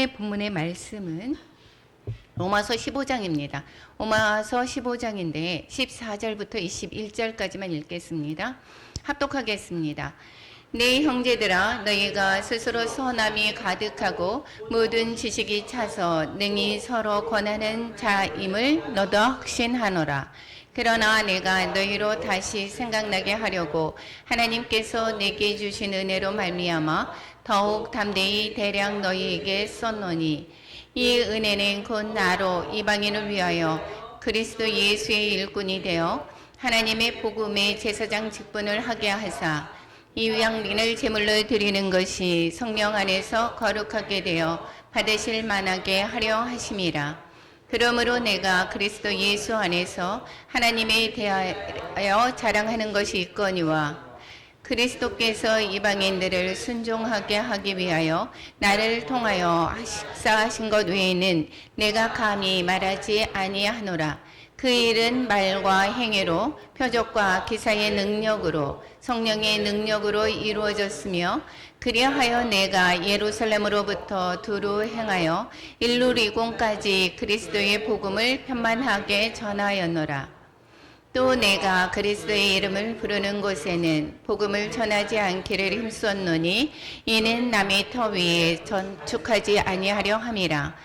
오늘의 본문의 말씀은 로마서 15장입니다. 로마서 15장인데 14절부터 21절까지만 읽겠습니다. 합독하겠습니다. 내 형제들아, 너희가 스스로 선함이 가득하고 모든 지식이 차서 능히 서로 권하는 자임을 너도 확신하노라. 그러나 내가 너희로 다시 생각나게 하려고 하나님께서 내게 주신 은혜로 말미암아 더욱 담대히 대량 너희에게 썼노니, 이 은혜는 곧 나로 이방인을 위하여 그리스도 예수의 일꾼이 되어 하나님의 복음의 제사장 직분을 하게 하사 이 양민을 제물로 드리는 것이 성령 안에서 거룩하게 되어 받으실 만하게 하려 하심이라. 그러므로 내가 그리스도 예수 안에서 하나님에 대하여 자랑하는 것이 있거니와, 그리스도께서 이방인들을 순종하게 하기 위하여 나를 통하여 식사하신 것 외에는 내가 감히 말하지 아니하노라. 그 일은 말과 행위로, 표적과 기사의 능력으로, 성령의 능력으로 이루어졌으며, 그리하여 내가 예루살렘으로부터 두루 행하여 일루리곤까지 그리스도의 복음을 편만하게 전하였노라. 또 내가 그리스도의 이름을 부르는 곳에는 복음을 전하지 않기를 힘썼노니, 이는 남의 터 위에 전축하지 아니하려 함이라.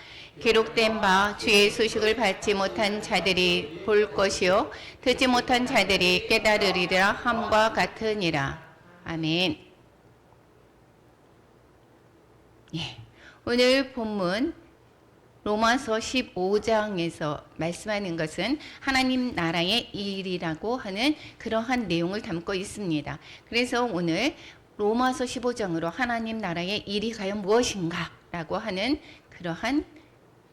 기록된 바 주의 소식을 받지 못한 자들이 볼 것이요 듣지 못한 자들이 깨달으리라 함과 같으니라. 아멘. 예, 오늘 본문 로마서 15장에서 말씀하는 것은 하나님 나라의 일이라고 하는 그러한 내용을 담고 있습니다. 그래서 오늘 로마서 15장으로 하나님 나라의 일이 과연 무엇인가 라고 하는 그러한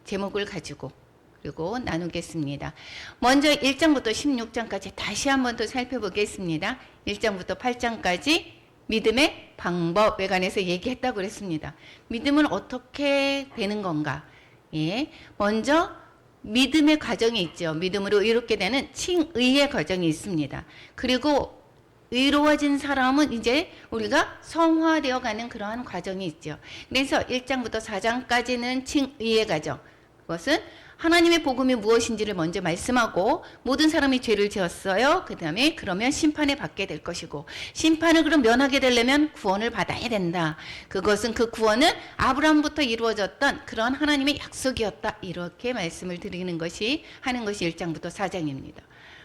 제목을 가지고 그리고 나누겠습니다. 먼저 1장부터 16장까지 다시 한번 더 살펴보겠습니다. 1장부터 8장까지 믿음의 방법에 관해서 얘기했다고 그랬습니다. 믿음은 어떻게 되는 건가? 예, 먼저 믿음의 과정이 있죠. 믿음으로 이롭게 되는 칭의의 과정이 있습니다. 그리고 의로워진 사람은 이제 우리가 성화되어 가는 그러한 과정이 있죠. 그래서 1장부터 4장까지는 칭의의 과정. 그것은 하나님의 복음이 무엇인지를 먼저 말씀하고, 모든 사람이 죄를 지었어요. 그 다음에 그러면 심판을 받게 될 것이고, 심판을 그럼 면하게 되려면 구원을 받아야 된다. 그것은 그 구원은 아브라함부터 이루어졌던 그런 하나님의 약속이었다. 이렇게 말씀을 드리는 것이 하는 것이 1장부터 4장입니다.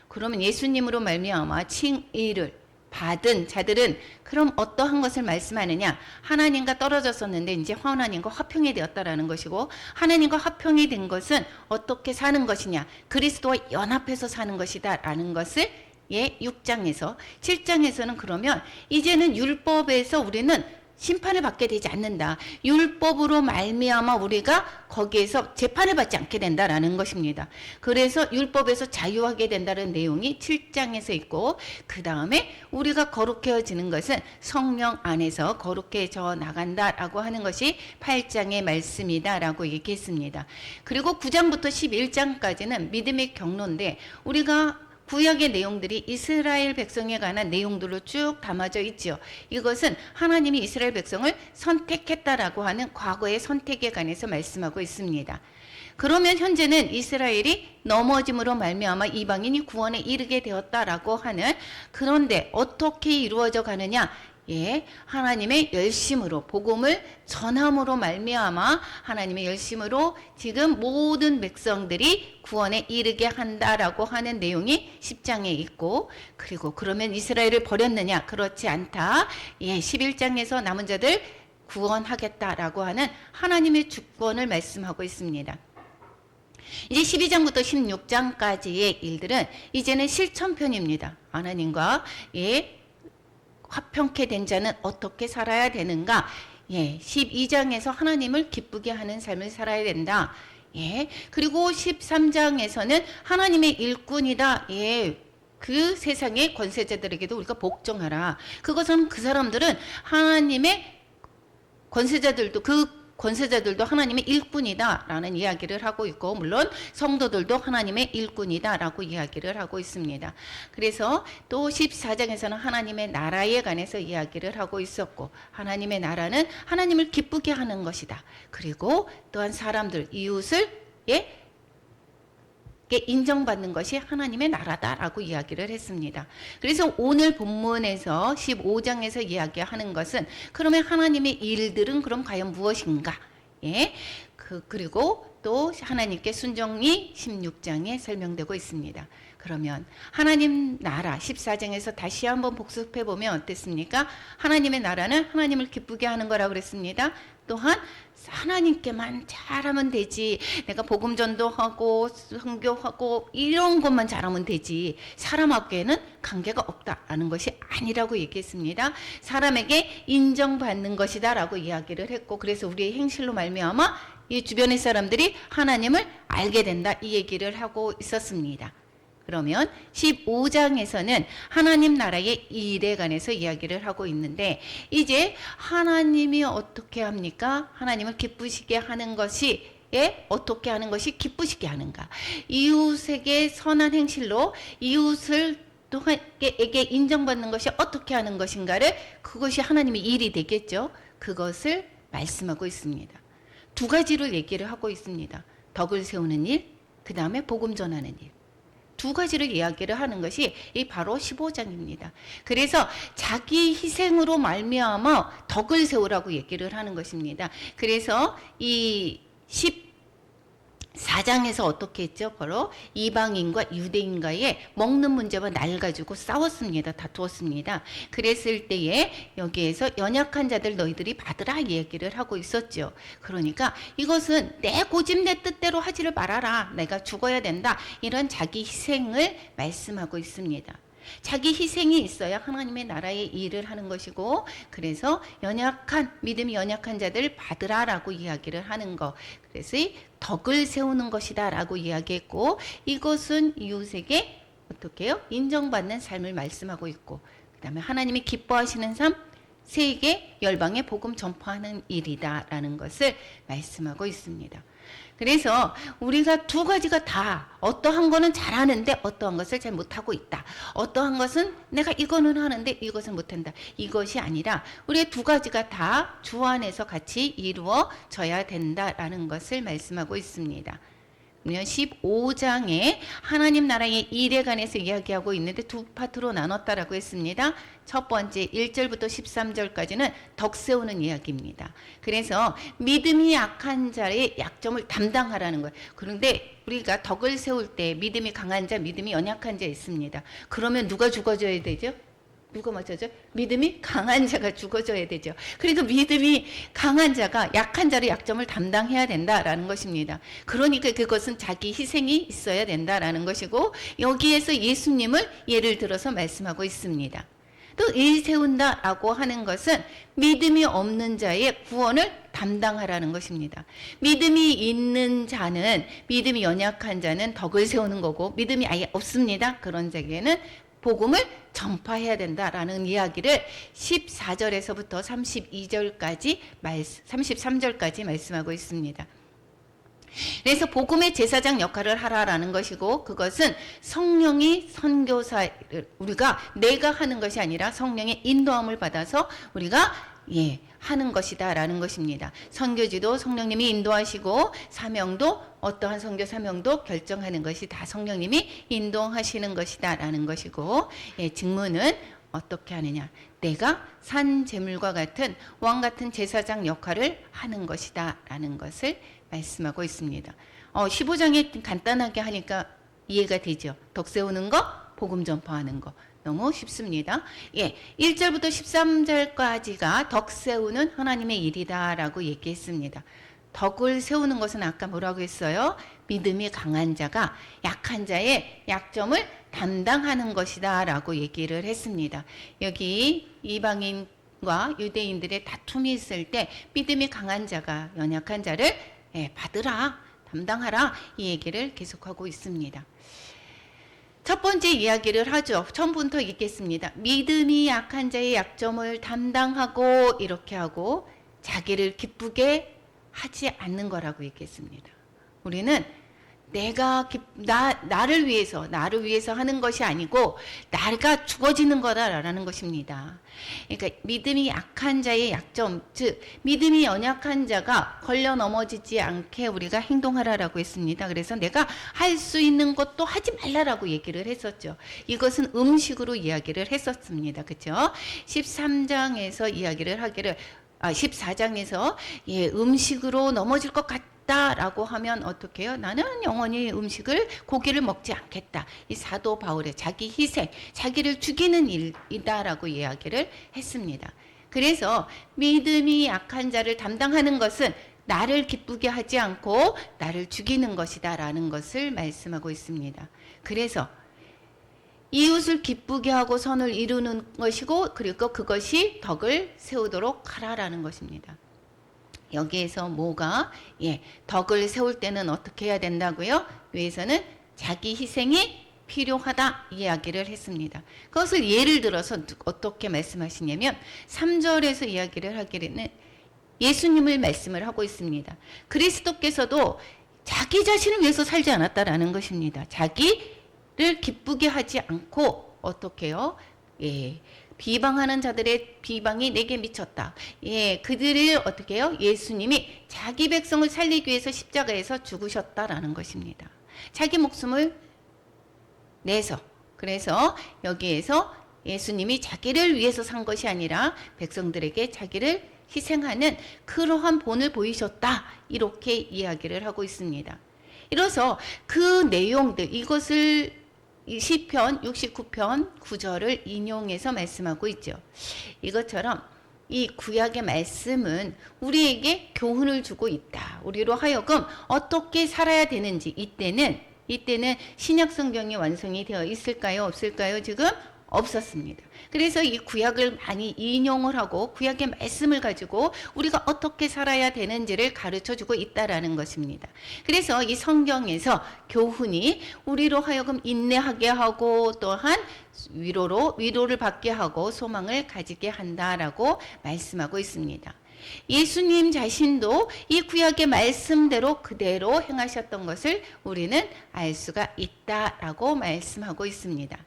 그러면 예수님으로 말미암아 칭의를 받은 자들은 그럼 어떠한 것을 말씀하느냐? 하나님과 떨어졌었는데 이제 하나님과 화평이 되었다라는 것이고, 하나님과 화평이 된 것은 어떻게 사는 것이냐? 그리스도와 연합해서 사는 것이다 라는 것을 6장에서 7장에서는 그러면 이제는 율법에서 우리는 심판을 받게 되지 않는다. 율법으로 말미암아 우리가 거기에서 재판을 받지 않게 된다라는 것입니다. 그래서 율법에서 자유하게 된다는 내용이 7장에서 있고, 그 다음에 우리가 거룩해지는 것은 성령 안에서 거룩해져 나간다라고 하는 것이 8장의 말씀이다라고 얘기했습니다. 그리고 9장부터 11장까지는 믿음의 경로인데, 우리가 구약의 내용들이 이스라엘 백성에 관한 내용들로 쭉 담아져 있죠. 이것은 하나님이 이스라엘 백성을 선택했다라고 하는 과거의 선택에 관해서 말씀하고 있습니다. 그러면 현재는 이스라엘이 넘어짐으로 말미암아 이방인이 구원에 이르게 되었다라고 하는, 그런데 어떻게 이루어져 가느냐? 하나님의 열심으로, 복음을 전함으로 말미암아 하나님의 열심으로 지금 모든 백성들이 구원에 이르게 한다라고 하는 내용이 10장에 있고, 그리고 그러면 이스라엘을 버렸느냐? 그렇지 않다. 11장에서 남은 자들 구원하겠다라고 하는 하나님의 주권을 말씀하고 있습니다. 이제 12장부터 16장까지의 일들은 이제는 실천편입니다. 하나님과 화평케 된 자는 어떻게 살아야 되는가? 12장에서 하나님을 기쁘게 하는 삶을 살아야 된다. 그리고 13장에서는 하나님의 일꾼이다. 그 세상의 권세자들에게도 우리가 복종하라. 그것은 그 사람들은 하나님의 권세자들도 그 권세자들도 하나님의 일꾼이다라는 이야기를 하고 있고, 물론 성도들도 하나님의 일꾼이다라고 이야기를 하고 있습니다. 그래서 또 14장에서는 하나님의 나라에 관해서 이야기를 하고 있었고, 하나님의 나라는 하나님을 기쁘게 하는 것이다. 그리고 또한 사람들, 이웃을 인정받는 것이 하나님의 나라다라고 이야기를 했습니다. 그래서 오늘 본문에서 15장에서 이야기하는 것은 그러면 하나님의 일들은 그럼 과연 무엇인가? 그리고 또 하나님께 순종이 16장에 설명되고 있습니다. 그러면 하나님 나라 14장에서 다시 한번 복습해 보면 어땠습니까? 하나님의 나라는 하나님을 기쁘게 하는 거라고 그랬습니다. 또한 하나님께만 잘하면 되지, 내가 복음 전도하고 선교하고 이런 것만 잘하면 되지, 사람하고는 관계가 없다라는 것이 아니라고 얘기했습니다. 사람에게 인정받는 것이다 라고 이야기를 했고, 그래서 우리의 행실로 말미암아 이 주변의 사람들이 하나님을 알게 된다, 이 얘기를 하고 있었습니다. 그러면 15장에서는 하나님 나라의 일에 관해서 이야기를 하고 있는데, 이제 하나님이 어떻게 합니까? 하나님을 기쁘시게 하는 것이 어떻게 하는 것이 기쁘시게 하는가? 이웃에게 선한 행실로 이웃을 또에게 인정받는 것이 어떻게 하는 것인가를, 그것이 하나님의 일이 되겠죠. 그것을 말씀하고 있습니다. 두 가지를 얘기를 하고 있습니다. 덕을 세우는 일, 그 다음에 복음 전하는 일. 두 가지를 이야기를 하는 것이 이 바로 15장입니다. 그래서 자기 희생으로 말미암아 덕을 세우라고 얘기를 하는 것입니다. 그래서 이 14장에서 어떻게 했죠? 바로 이방인과 유대인과의 먹는 문제와 날 가지고 싸웠습니다. 다투었습니다. 그랬을 때에 여기에서 연약한 자들 너희들이 받으라 얘기를 하고 있었죠. 그러니까 이것은 내 고집 내 뜻대로 하지를 말아라, 내가 죽어야 된다, 이런 자기 희생을 말씀하고 있습니다. 자기 희생이 있어야 하나님의 나라의 일을 하는 것이고, 그래서 믿음이 연약한 자들 받으라라고 이야기를 하는 것, 그래서 덕을 세우는 것이다 라고 이야기했고, 이것은 이웃에게 어떻게 해요? 인정받는 삶을 말씀하고 있고, 그 다음에 하나님이 기뻐하시는 삶, 세계 열방에 복음 전파하는 일이다 라는 것을 말씀하고 있습니다. 그래서 우리가 두 가지가 다, 어떠한 거는 잘하는데 어떠한 것을 잘 못하고 있다, 어떠한 것은 내가 이거는 하는데 이것은 못한다, 이것이 아니라 우리의 두 가지가 다 주 안에서 같이 이루어져야 된다라는 것을 말씀하고 있습니다. 15장에 하나님 나라의 일에 관해서 이야기하고 있는데 두 파트로 나눴다라고 했습니다. 첫 번째 1절부터 13절까지는 덕 세우는 이야기입니다. 그래서 믿음이 약한 자의 약점을 담당하라는 거예요. 그런데 우리가 덕을 세울 때 믿음이 강한 자, 믿음이 연약한 자 있습니다. 그러면 누가 죽어줘야 되죠? 누가 맞춰죠? 믿음이 강한 자가 죽어줘야 되죠. 그래도 믿음이 강한 자가 약한 자의 약점을 담당해야 된다라는 것입니다. 그러니까 그것은 자기 희생이 있어야 된다라는 것이고, 여기에서 예수님을 예를 들어서 말씀하고 있습니다. 또 일 세운다라고 하는 것은 믿음이 없는 자의 구원을 담당하라는 것입니다. 믿음이 있는 자는, 믿음이 연약한 자는 덕을 세우는 거고, 믿음이 아예 없습니다. 그런 자에게는 복음을 전파해야 된다라는 이야기를 14절에서부터 33절까지 말씀하고 있습니다. 그래서 복음의 제사장 역할을 하라라는 것이고, 그것은 성령이 선교사를, 우리가 내가 하는 것이 아니라 성령의 인도함을 받아서 우리가 하는 것이다 라는 것입니다. 선교지도 성령님이 인도하시고, 사명도 어떠한 선교 사명도 결정하는 것이 다 성령님이 인도하시는 것이다 라는 것이고, 직무는 어떻게 하느냐, 내가 산 제물과 같은 왕 같은 제사장 역할을 하는 것이다 라는 것을 말씀하고 있습니다. 15장에 간단하게 하니까 이해가 되죠. 덕 세우는 거, 복음 전파하는 거. 너무 쉽습니다. 1절부터 13절까지가 덕 세우는 하나님의 일이다라고 얘기했습니다. 덕을 세우는 것은 아까 뭐라고 했어요? 믿음이 강한 자가 약한 자의 약점을 담당하는 것이다라고 얘기를 했습니다. 여기 이방인과 유대인들의 다툼이 있을 때 믿음이 강한 자가 연약한 자를 받으라, 담당하라, 이 얘기를 계속하고 있습니다. 첫 번째 이야기를 하죠. 처음부터 읽겠습니다. 믿음이 약한 자의 약점을 담당하고, 이렇게 하고 자기를 기쁘게 하지 않는 거라고 얘기했습니다. 우리는 나를 위해서 하는 것이 아니고 나가 죽어지는 거다라는 것입니다. 그러니까 믿음이 약한 자의 약점, 즉 믿음이 연약한 자가 걸려 넘어지지 않게 우리가 행동하라라고 했습니다. 그래서 내가 할 수 있는 것도 하지 말라라고 얘기를 했었죠. 이것은 음식으로 이야기를 했었습니다. 그렇죠? 13장에서 이야기를 하기를 14장에서 음식으로 넘어질 것 같다라고 하면 어떻게 해요? 나는 영원히 고기를 먹지 않겠다. 이 사도 바울의 자기 희생, 자기를 죽이는 일이다라고 이야기를 했습니다. 그래서 믿음이 약한 자를 담당하는 것은 나를 기쁘게 하지 않고 나를 죽이는 것이다라는 것을 말씀하고 있습니다. 그래서 이웃을 기쁘게 하고 선을 이루는 것이고 그리고 그것이 덕을 세우도록 하라라는 것입니다. 여기에서 덕을 세울 때는 어떻게 해야 된다고요? 위에서는 자기 희생이 필요하다 이야기를 했습니다. 그것을 예를 들어서 어떻게 말씀하시냐면 3절에서 이야기를 하기에는 예수님을 말씀을 하고 있습니다. 그리스도께서도 자기 자신을 위해서 살지 않았다라는 것입니다. 자기를 기쁘게 하지 않고 어떻게 해요? 비방하는 자들의 비방이 내게 미쳤다. 그들을 어떻게 해요? 예수님이 자기 백성을 살리기 위해서 십자가에서 죽으셨다라는 것입니다. 자기 목숨을 내서. 그래서 여기에서 예수님이 자기를 위해서 산 것이 아니라 백성들에게 자기를 희생하는 그러한 본을 보이셨다. 이렇게 이야기를 하고 있습니다. 이로써 그 내용들, 이것을 시편 69편 9절을 인용해서 말씀하고 있죠. 이것처럼 이 구약의 말씀은 우리에게 교훈을 주고 있다. 우리로 하여금 어떻게 살아야 되는지 이때는 신약 성경이 완성이 되어 있을까요? 없을까요? 지금 없었습니다. 그래서 이 구약을 많이 인용을 하고 구약의 말씀을 가지고 우리가 어떻게 살아야 되는지를 가르쳐주고 있다라는 것입니다. 그래서 이 성경에서 교훈이 우리로 하여금 인내하게 하고 또한 위로를 받게 하고 소망을 가지게 한다라고 말씀하고 있습니다. 예수님 자신도 이 구약의 말씀대로 그대로 행하셨던 것을 우리는 알 수가 있다라고 말씀하고 있습니다.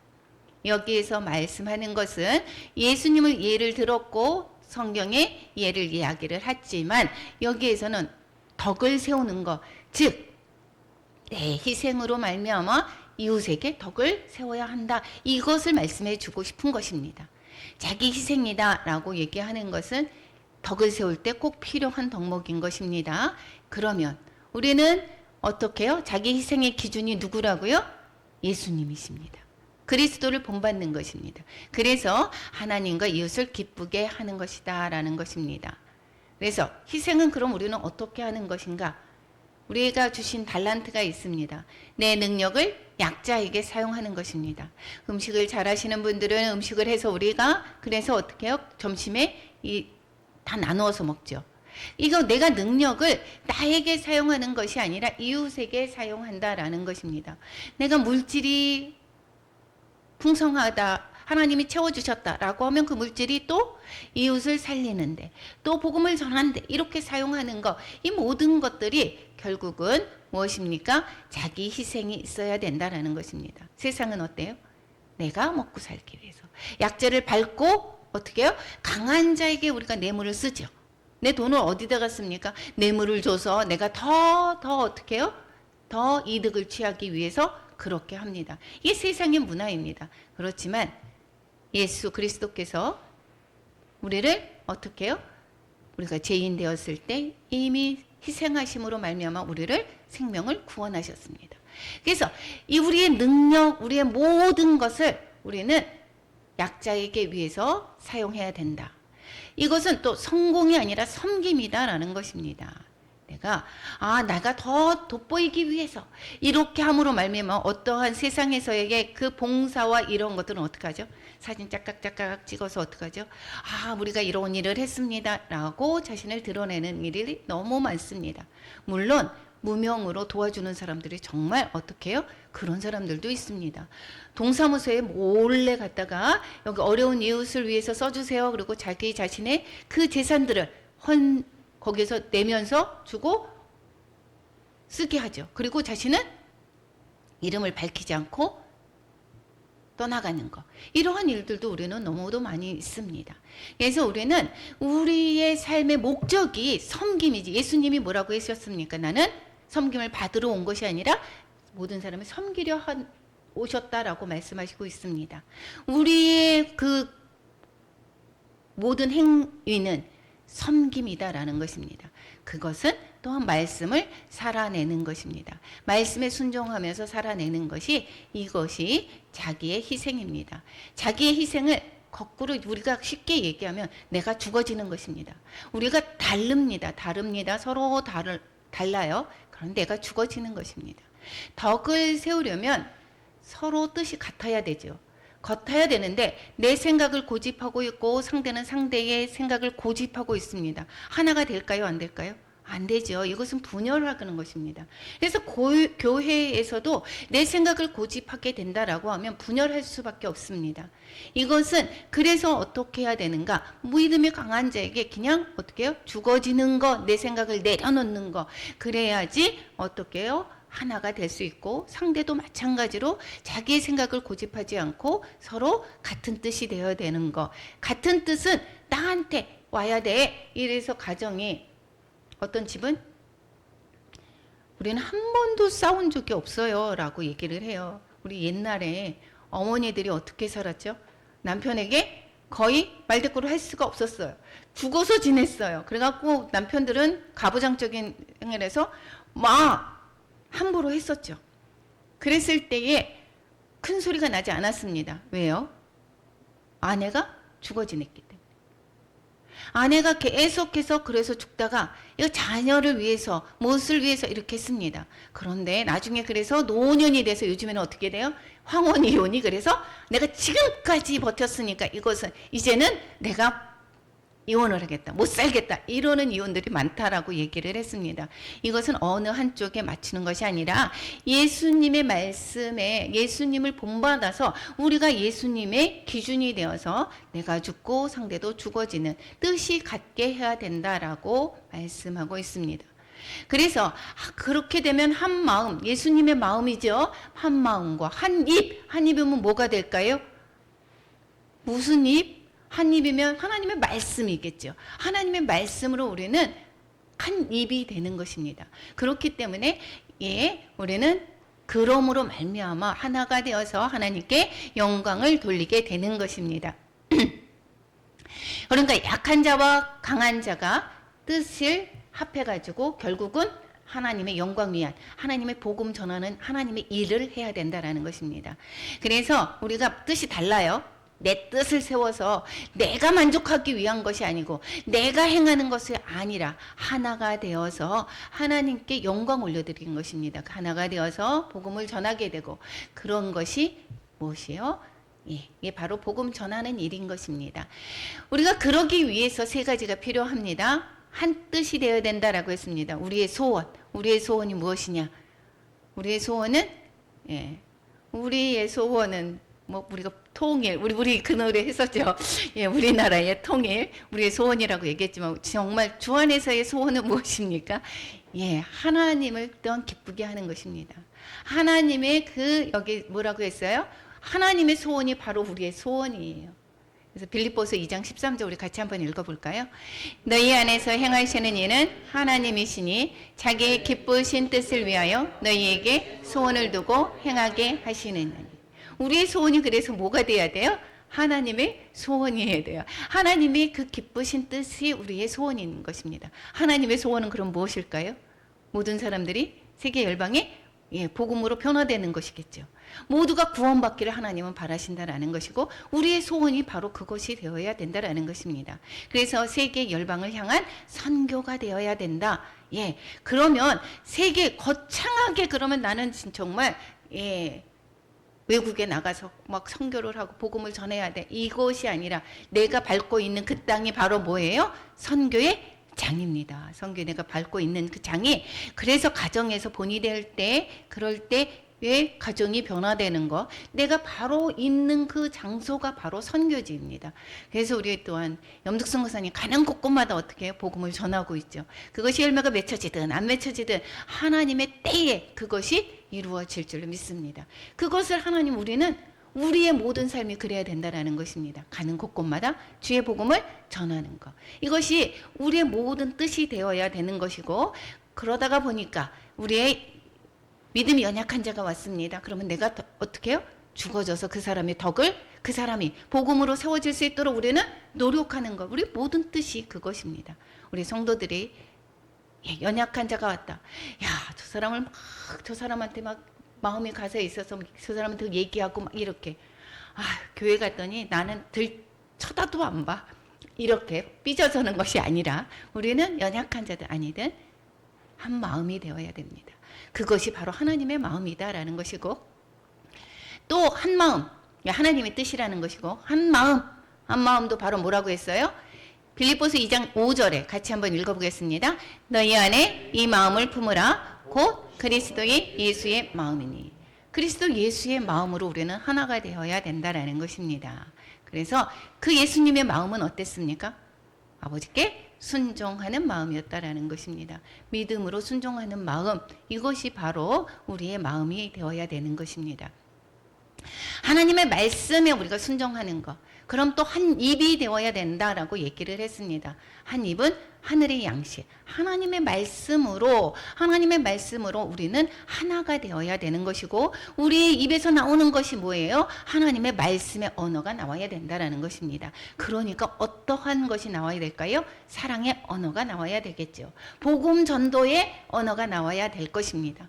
여기에서 말씀하는 것은 예수님을 예를 들었고 성경에 예를 이야기를 했지만 여기에서는 덕을 세우는 것, 즉 희생으로 말미암아 이웃에게 덕을 세워야 한다. 이것을 말씀해 주고 싶은 것입니다. 자기 희생이다 라고 얘기하는 것은 덕을 세울 때 꼭 필요한 덕목인 것입니다. 그러면 우리는 어떻게 해요? 자기 희생의 기준이 누구라고요? 예수님이십니다. 그리스도를 본받는 것입니다. 그래서 하나님과 이웃을 기쁘게 하는 것이다 라는 것입니다. 그래서 희생은 그럼 우리는 어떻게 하는 것인가? 우리가 주신 달란트가 있습니다. 내 능력을 약자에게 사용하는 것입니다. 음식을 잘하시는 분들은 음식을 해서 그래서 어떻게 해요? 점심에 다 나누어서 먹죠. 이거 내가 능력을 나에게 사용하는 것이 아니라 이웃에게 사용한다라는 것입니다. 내가 물질이 풍성하다, 하나님이 채워주셨다라고 하면 그 물질이 또 이웃을 살리는데 또 복음을 전하는데 이렇게 사용하는 것, 이 모든 것들이 결국은 무엇입니까? 자기 희생이 있어야 된다라는 것입니다. 세상은 어때요? 내가 먹고 살기 위해서 약자를 밟고 어떻게 해요? 강한 자에게 우리가 뇌물을 쓰죠. 내 돈을 어디다가 씁니까? 뇌물을 줘서 내가 더 어떻게 해요? 더 이득을 취하기 위해서 그렇게 합니다. 이게 세상의 문화입니다. 그렇지만 예수 그리스도께서 우리를 어떻게 해요? 우리가 죄인 되었을 때 이미 희생하심으로 말미암아 우리를 생명을 구원하셨습니다. 그래서 이 우리의 능력, 우리의 모든 것을 우리는 약자에게 위해서 사용해야 된다. 이것은 또 성공이 아니라 섬김이다라는 것입니다. 내가 더 돋보이기 위해서 이렇게 함으로 말미암아 어떠한 세상에서의 그 봉사와 이런 것들은 어떻게 하죠? 사진 짝깍 찍어서 어떻게 하죠? 우리가 이런 일을 했습니다 라고 자신을 드러내는 일이 너무 많습니다. 물론 무명으로 도와주는 사람들이 정말 어떻게 해요? 그런 사람들도 있습니다. 동사무소에 몰래 갔다가 여기 어려운 이웃을 위해서 써주세요. 그리고 자기 자신의 그 재산들을 거기에서 내면서 주고 쓰게 하죠. 그리고 자신은 이름을 밝히지 않고 떠나가는 거. 이러한 일들도 우리는 너무도 많이 있습니다. 그래서 우리는 우리의 삶의 목적이 섬김이지. 예수님이 뭐라고 하셨습니까? 나는 섬김을 받으러 온 것이 아니라 모든 사람을 섬기려 오셨다라고 말씀하시고 있습니다. 우리의 그 모든 행위는 섬김이다라는 것입니다. 그것은 또한 말씀을 살아내는 것입니다. 말씀에 순종하면서 살아내는 것이 이것이 자기의 희생입니다. 자기의 희생을 거꾸로 우리가 쉽게 얘기하면 내가 죽어지는 것입니다. 우리가 다릅니다. 서로 달라요. 그런 내가 죽어지는 것입니다. 덕을 세우려면 서로 뜻이 같아야 되죠. 같아야 되는데 내 생각을 고집하고 있고 상대는 상대의 생각을 고집하고 있습니다. 하나가 될까요? 안 될까요? 안 되죠. 이것은 분열하는 것입니다. 그래서 교회에서도 내 생각을 고집하게 된다라고 하면 분열할 수밖에 없습니다. 이것은 그래서 어떻게 해야 되는가? 믿음이 강한 자에게 그냥 어떻게 해요? 죽어지는 거, 내 생각을 내려놓는 거. 그래야지 어떻게 해요? 하나가 될 수 있고 상대도 마찬가지로 자기의 생각을 고집하지 않고 서로 같은 뜻이 되어야 되는 거. 같은 뜻은 나한테 와야 돼. 이래서 가정이 어떤 집은 우리는 한 번도 싸운 적이 없어요 라고 얘기를 해요. 우리 옛날에 어머니들이 어떻게 살았죠? 남편에게 거의 말대꾸를 할 수가 없었어요. 죽어서 지냈어요. 그래갖고 남편들은 가부장적인 행위를 해서 막 함부로 했었죠. 그랬을 때에 큰 소리가 나지 않았습니다. 왜요? 아내가 죽어 지냈기 때문에. 아내가 계속해서 그래서 죽다가 이거 자녀를 위해서, 무엇을 위해서 이렇게 했습니다. 그런데 나중에 그래서 노년이 돼서 요즘에는 어떻게 돼요? 황혼이혼이. 그래서 내가 지금까지 버텼으니까 이것은 이제는 내가 이혼을 하겠다, 못 살겠다, 이러는 이혼들이 많다라고 얘기를 했습니다. 이것은 어느 한쪽에 맞추는 것이 아니라 예수님의 말씀에 예수님을 본받아서 우리가 예수님의 기준이 되어서 내가 죽고 상대도 죽어지는 뜻이 같게 해야 된다라고 말씀하고 있습니다. 그래서 그렇게 되면 한 마음, 예수님의 마음이죠. 한 마음과 한 입, 한 입이면 뭐가 될까요? 무슨 입? 한 입이면 하나님의 말씀이겠죠. 하나님의 말씀으로 우리는 한 입이 되는 것입니다. 그렇기 때문에 우리는 그러므로 말미암아 하나가 되어서 하나님께 영광을 돌리게 되는 것입니다. 그러니까 약한 자와 강한 자가 뜻을 합해가지고 결국은 하나님의 영광 위한 하나님의 복음 전하는 하나님의 일을 해야 된다라는 것입니다. 그래서 우리가 뜻이 달라요. 내 뜻을 세워서 내가 만족하기 위한 것이 아니고 내가 행하는 것이 아니라 하나가 되어서 하나님께 영광 올려드리는 것입니다. 하나가 되어서 복음을 전하게 되고 그런 것이 무엇이요? 이게 바로 복음 전하는 일인 것입니다. 우리가 그러기 위해서 세 가지가 필요합니다. 한 뜻이 되어야 된다라고 했습니다. 우리의 소원이 무엇이냐? 우리의 소원은 뭐 우리가 통일, 우리 그 노래 했었죠. 우리나라의 통일, 우리의 소원이라고 얘기했지만 정말 주 안에서의 소원은 무엇입니까? 하나님을 또한 기쁘게 하는 것입니다. 하나님의 여기 뭐라고 했어요? 하나님의 소원이 바로 우리의 소원이에요. 그래서 빌립보서 2장 13절 우리 같이 한번 읽어볼까요? 너희 안에서 행하시는 이는 하나님이시니 자기의 기쁘신 뜻을 위하여 너희에게 소원을 두고 행하게 하시느니라. 우리의 소원이 그래서 뭐가 돼야 돼요? 하나님의 소원이어야 돼요. 하나님의 그 기쁘신 뜻이 우리의 소원인 것입니다. 하나님의 소원은 그럼 무엇일까요? 모든 사람들이 세계 열방에 복음으로 변화되는 것이겠죠. 모두가 구원받기를 하나님은 바라신다라는 것이고 우리의 소원이 바로 그것이 되어야 된다라는 것입니다. 그래서 세계 열방을 향한 선교가 되어야 된다. 그러면 세계 거창하게 그러면 나는 정말 외국에 나가서 막 선교를 하고 복음을 전해야 돼. 이것이 아니라 내가 밟고 있는 그 땅이 바로 뭐예요? 선교의 장입니다. 선교에 내가 밟고 있는 그 장이 그래서 가정에서 본이 될 때 그럴 때 의 가정이 변화되는 거, 내가 바로 있는 그 장소가 바로 선교지입니다. 그래서 우리 또한 염득순 권사님 가는 곳곳마다 어떻게 해요? 복음을 전하고 있죠. 그것이 열매가 맺혀지든 안 맺혀지든 하나님의 때에 그것이 이루어질 줄로 믿습니다. 그것을 하나님 우리는 우리의 모든 삶이 그래야 된다라는 것입니다. 가는 곳곳마다 주의 복음을 전하는 것. 이것이 우리의 모든 뜻이 되어야 되는 것이고, 그러다가 보니까 우리의 믿음이 연약한 자가 왔습니다. 그러면 내가 어떻게 해요? 죽어져서 그 사람의 덕을 그 사람이 복음으로 세워질 수 있도록 우리는 노력하는 것. 우리 모든 뜻이 그것입니다. 우리 성도들이 연약한 자가 왔다. 야, 저 사람을 막, 저 사람한테 막 마음이 가서 있어서 저 사람한테 얘기하고 막 이렇게. 아, 교회 갔더니 나는 쳐다도 안 봐. 이렇게 삐져서는 것이 아니라 우리는 연약한 자들 아니든 한 마음이 되어야 됩니다. 그것이 바로 하나님의 마음이다라는 것이고, 또 한 마음, 하나님의 뜻이라는 것이고, 한 마음도 바로 뭐라고 했어요? 빌립보서 2장 5절에 같이 한번 읽어보겠습니다. 너희 안에 이 마음을 품으라. 곧 그리스도의 예수의 마음이니. 그리스도 예수의 마음으로 우리는 하나가 되어야 된다라는 것입니다. 그래서 그 예수님의 마음은 어땠습니까? 아버지께 순종하는 마음이었다라는 것입니다. 믿음으로 순종하는 마음, 이것이 바로 우리의 마음이 되어야 되는 것입니다. 하나님의 말씀에 우리가 순종하는 것, 그럼 또 한 입이 되어야 된다라고 얘기를 했습니다. 한 입은 하늘의 양식, 하나님의 말씀으로 우리는 하나가 되어야 되는 것이고, 우리의 입에서 나오는 것이 뭐예요? 하나님의 말씀의 언어가 나와야 된다라는 것입니다. 그러니까 어떠한 것이 나와야 될까요? 사랑의 언어가 나와야 되겠죠. 복음 전도의 언어가 나와야 될 것입니다.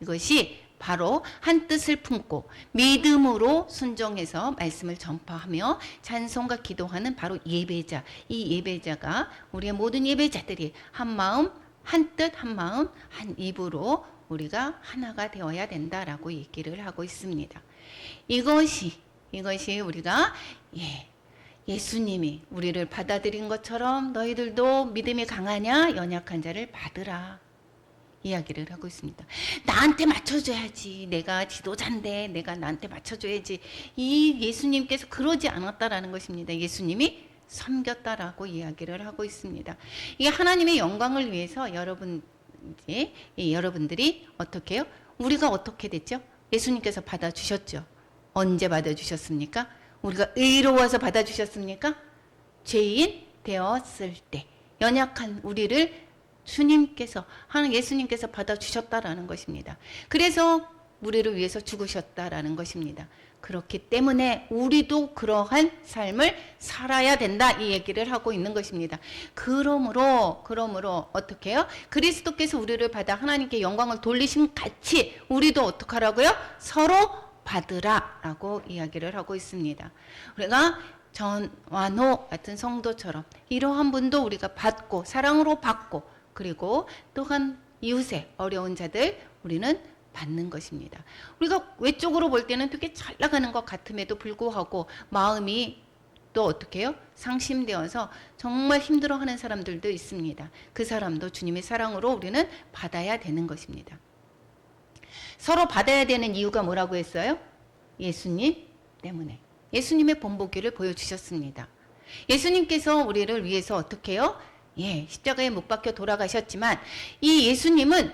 이것이 바로 한 뜻을 품고 믿음으로 순종해서 말씀을 전파하며 찬송과 기도하는 바로 예배자. 이 예배자가 우리의 모든 예배자들이 한 마음, 한 뜻, 한 마음, 한 입으로 우리가 하나가 되어야 된다라고 얘기를 하고 있습니다. 이것이 우리가 예수님이 우리를 받아들인 것처럼 너희들도 믿음이 강하냐? 연약한 자를 받으라. 이야기를 하고 있습니다. 나한테 맞춰줘야지. 내가 지도자인데 내가 나한테 맞춰줘야지. 이 예수님께서 그러지 않았다라는 것입니다. 예수님이 섬겼다라고 이야기를 하고 있습니다. 이게 하나님의 영광을 위해서 여러분들이 어떻게 해요? 우리가 어떻게 됐죠? 예수님께서 받아주셨죠. 언제 받아주셨습니까? 우리가 의로워서 받아주셨습니까? 죄인 되었을 때 연약한 우리를 예수님께서 받아주셨다라는 것입니다. 그래서 우리를 위해서 죽으셨다라는 것입니다. 그렇기 때문에 우리도 그러한 삶을 살아야 된다, 이 얘기를 하고 있는 것입니다. 그러므로 어떻게 해요? 그리스도께서 우리를 받아 하나님께 영광을 돌리심 같이 우리도 어떻게 하라고요? 서로 받으라라고 이야기를 하고 있습니다. 우리가 전완호 같은 성도처럼 이러한 분도 우리가 받고 사랑으로 받고, 그리고 또한 이웃의 어려운 자들 우리는 받는 것입니다. 우리가 외적으로 볼 때는 되게 잘 나가는 것 같음에도 불구하고 마음이 또 어떻게 해요? 상심되어서 정말 힘들어하는 사람들도 있습니다. 그 사람도 주님의 사랑으로 우리는 받아야 되는 것입니다. 서로 받아야 되는 이유가 뭐라고 했어요? 예수님 때문에. 예수님의 본보기를 보여주셨습니다. 예수님께서 우리를 위해서 어떻게 해요? 십자가에 못 박혀 돌아가셨지만 이 예수님은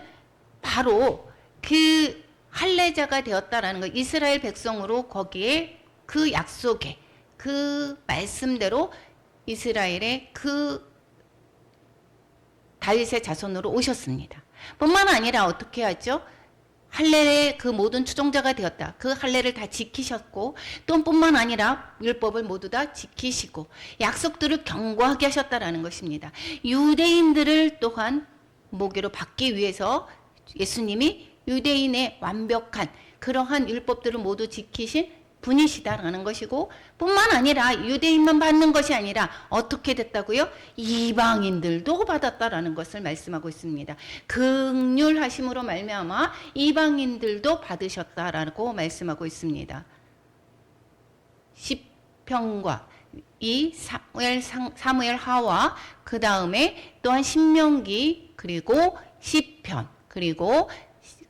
바로 그 할례자가 되었다라는 것, 이스라엘 백성으로 거기에 그 약속에 그 말씀대로 이스라엘의 그 다윗의 자손으로 오셨습니다. 뿐만 아니라 어떻게 하죠? 할례의 그 모든 추종자가 되었다. 그 할례를 다 지키셨고, 또 뿐만 아니라 율법을 모두 다 지키시고 약속들을 견고하게 하셨다라는 것입니다. 유대인들을 또한 모교로 받기 위해서 예수님이 유대인의 완벽한 그러한 율법들을 모두 지키신 분이시다라는 것이고, 뿐만 아니라 유대인만 받는 것이 아니라 어떻게 됐다고요? 이방인들도 받았다라는 것을 말씀하고 있습니다. 긍휼하심으로 말미암아 이방인들도 받으셨다라고 말씀하고 있습니다. 시편과 이 사무엘 하와, 그 다음에 또한 신명기, 그리고 시편, 그리고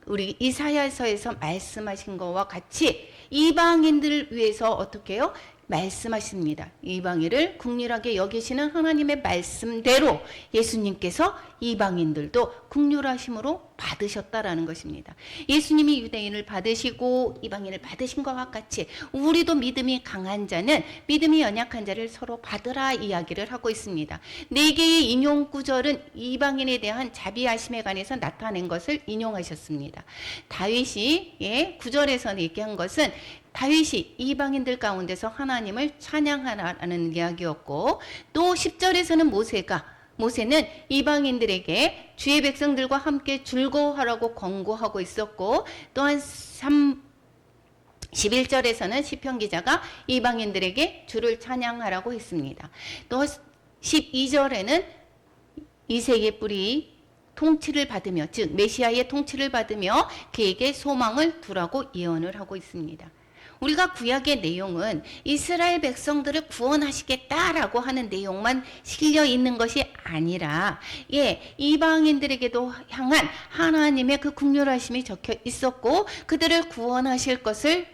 우리 이사야서에서 말씀하신 것과 같이 이방인들을 위해서 어떻게 해요? 말씀하십니다. 이방인을 국률하게 여기시는 하나님의 말씀대로 예수님께서 이방인들도 국률하심으로 받으셨다라는 것입니다. 예수님이 유대인을 받으시고 이방인을 받으신 것과 같이 우리도 믿음이 강한 자는 믿음이 연약한 자를 서로 받으라 이야기를 하고 있습니다. 4개의 인용 구절은 이방인에 대한 자비하심에 관해서 나타낸 것을 인용하셨습니다. 다윗이 9절에서 얘기한 것은 다윗이 이방인들 가운데서 하나님을 찬양하라는 이야기였고, 또 10절에서는 모세는 이방인들에게 주의 백성들과 함께 즐거워하라고 권고하고 있었고, 또한 11절에서는 시편 기자가 이방인들에게 주를 찬양하라고 했습니다. 또 12절에는 이색의 뿔이 통치를 받으며, 즉 메시아의 통치를 받으며 그에게 소망을 두라고 예언을 하고 있습니다. 우리가 구약의 내용은 이스라엘 백성들을 구원하시겠다라고 하는 내용만 실려 있는 것이 아니라 이방인들에게도 향한 하나님의 그 긍휼하심이 적혀 있었고 그들을 구원하실 것을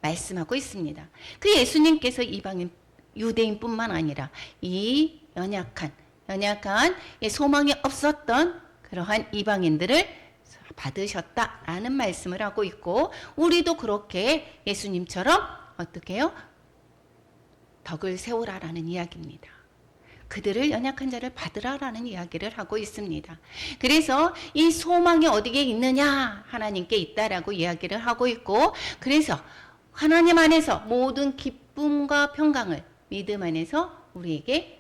말씀하고 있습니다. 그 예수님께서 이방인 유대인뿐만 아니라 이 연약한 소망이 없었던 그러한 이방인들을 받으셨다라는 말씀을 하고 있고, 우리도 그렇게 예수님처럼 어떻게 해요? 덕을 세우라라는 이야기입니다. 그들을 연약한 자를 받으라라는 이야기를 하고 있습니다. 그래서 이 소망이 어디에 있느냐? 하나님께 있다라고 이야기를 하고 있고, 그래서 하나님 안에서 모든 기쁨과 평강을 믿음 안에서 우리에게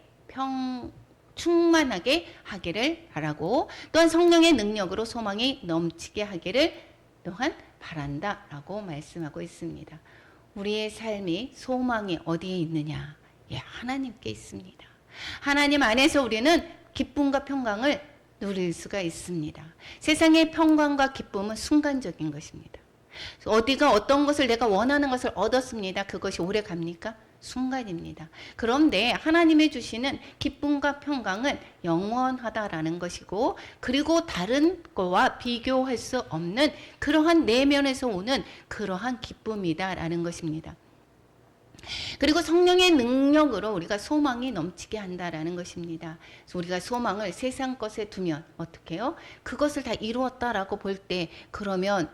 충만하게 하기를 바라고, 또한 성령의 능력으로 소망이 넘치게 하기를 또한 바란다라고 말씀하고 있습니다. 우리의 삶이 소망이 어디에 있느냐? 하나님께 있습니다. 하나님 안에서 우리는 기쁨과 평강을 누릴 수가 있습니다. 세상의 평강과 기쁨은 순간적인 것입니다. 어떤 것을 내가 원하는 것을 얻었습니다. 그것이 오래 갑니까? 순간입니다. 그런데 하나님이 주시는 기쁨과 평강은 영원하다라는 것이고, 그리고 다른 거와 비교할 수 없는 그러한 내면에서 오는 그러한 기쁨이다라는 것입니다. 그리고 성령의 능력으로 우리가 소망이 넘치게 한다라는 것입니다. 그래서 우리가 소망을 세상 것에 두면 어떻게 해요? 그것을 다 이루었다라고 볼 때 그러면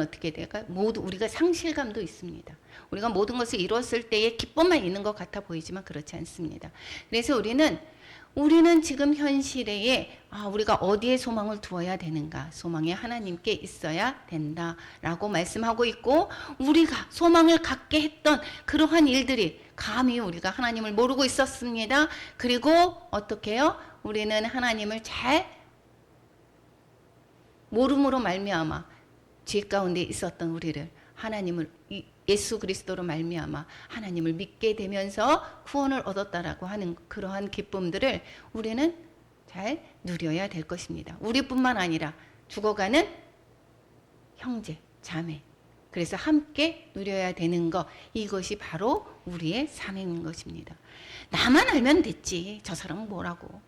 어떻게 될까요? 모두 우리가 상실감도 있습니다. 우리가 모든 것을 이루었을 때의 기쁨만 있는 것 같아 보이지만 그렇지 않습니다. 그래서 우리는 지금 현실에 우리가 어디에 소망을 두어야 되는가? 소망이 하나님께 있어야 된다라고 말씀하고 있고, 우리가 소망을 갖게 했던 그러한 일들이 감히 우리가 하나님을 모르고 있었습니다. 그리고 어떻게 해요? 우리는 하나님을 잘 모름으로 말미암아 죄 가운데 있었던 우리를 하나님을 예수 그리스도로 말미암아 하나님을 믿게 되면서 구원을 얻었다라고 하는 그러한 기쁨들을 우리는 잘 누려야 될 것입니다. 우리뿐만 아니라 죽어가는 형제, 자매, 그래서 함께 누려야 되는 것, 이것이 바로 우리의 사명인 것입니다. 나만 알면 됐지, 저 사람은 뭐라고,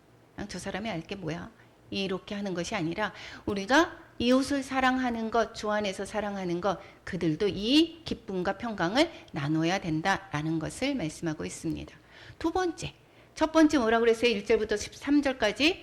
저 사람이 알 게 뭐야, 이렇게 하는 것이 아니라 우리가 이웃을 사랑하는 것, 주 안에서 사랑하는 것, 그들도 이 기쁨과 평강을 나눠야 된다라는 것을 말씀하고 있습니다. 첫 번째 뭐라고 그랬어요? 1절부터 13절까지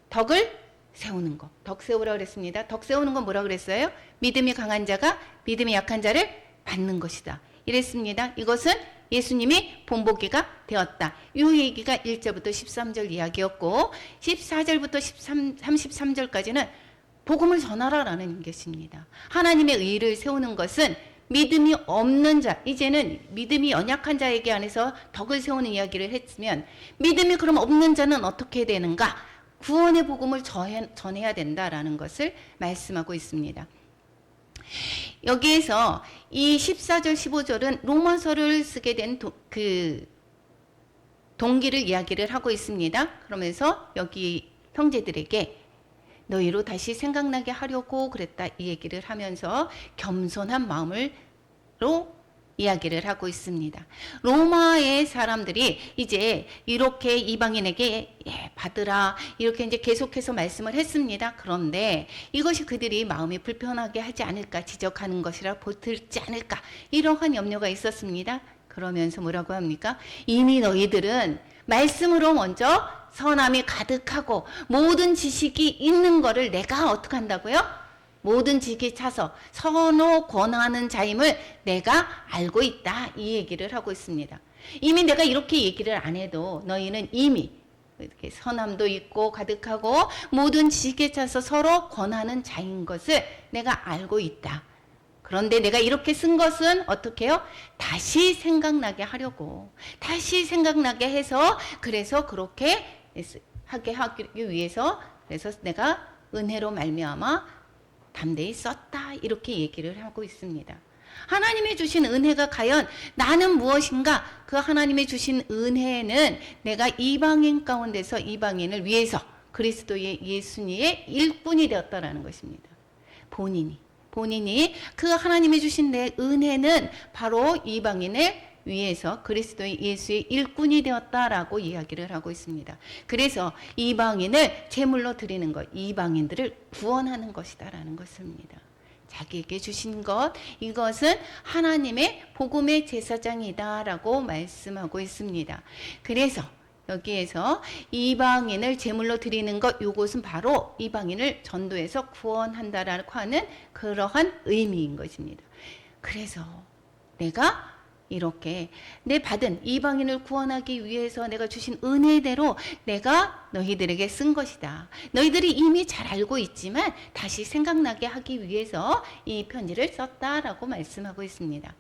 덕을 세우는 것. 덕 세우라고 그랬습니다. 덕 세우는 건 뭐라고 그랬어요? 믿음이 강한 자가 믿음이 약한 자를 받는 것이다. 이랬습니다. 이것은 예수님이 본보기가 되었다. 이 얘기가 1절부터 13절 이야기였고, 14절부터 33절까지는 복음을 전하라라는 것입니다. 하나님의 의를 세우는 것은 믿음이 없는 자, 이제는 믿음이 연약한 자에게 안에서 덕을 세우는 이야기를 했으면, 믿음이 그럼 없는 자는 어떻게 되는가? 구원의 복음을 전해야 된다라는 것을 말씀하고 있습니다. 여기에서 이 14절 15절은 로마서를 쓰게 된 동기를 이야기를 하고 있습니다. 그러면서 여기 형제들에게 너희로 다시 생각나게 하려고 그랬다, 이 얘기를 하면서 겸손한 마음으로 이야기를 하고 있습니다. 로마의 사람들이 이제 이렇게 이방인에게 받으라 이렇게 이제 계속해서 말씀을 했습니다. 그런데 이것이 그들이 마음이 불편하게 하지 않을까, 지적하는 것이라 보들지 않을까, 이러한 염려가 있었습니다. 그러면서 뭐라고 합니까? 이미 너희들은 말씀으로 먼저 선함이 가득하고 모든 지식이 있는 거를 내가 어떻게 한다고요? 모든 지식이 차서 선호 권하는 자임을 내가 알고 있다, 이 얘기를 하고 있습니다. 이미 내가 이렇게 얘기를 안 해도 너희는 이미 이렇게 선함도 있고 가득하고 모든 지식에 차서 서로 권하는 자인 것을 내가 알고 있다. 그런데 내가 이렇게 쓴 것은 어떻게 해요? 다시 생각나게 하려고, 다시 생각나게 해서, 그래서 그렇게 하게 하기 위해서, 그래서 내가 은혜로 말미암아 담대히 썼다, 이렇게 얘기를 하고 있습니다. 하나님이 주신 은혜가 과연 나는 무엇인가? 그 하나님이 주신 은혜는 내가 이방인 가운데서 이방인을 위해서 그리스도의 예수님의 일꾼이 되었다라는 것입니다. 본인이 그 하나님이 주신 내 은혜는 바로 이방인을 위해서 그리스도의 예수의 일꾼이 되었다라고 이야기를 하고 있습니다. 그래서 이방인을 제물로 드리는 것, 이방인들을 구원하는 것이다라는 것입니다. 자기에게 주신 것, 이것은 하나님의 복음의 제사장이다라고 말씀하고 있습니다. 그래서 여기에서 이방인을 제물로 드리는 것, 이것은 바로 이방인을 전도해서 구원한다라고 하는 그러한 의미인 것입니다. 그래서 내가 이렇게 내 받은 이방인을 구원하기 위해서 내가 주신 은혜대로 내가 너희들에게 쓴 것이다. 너희들이 이미 잘 알고 있지만 다시 생각나게 하기 위해서 이 편지를 썼다라고 말씀하고 있습니다.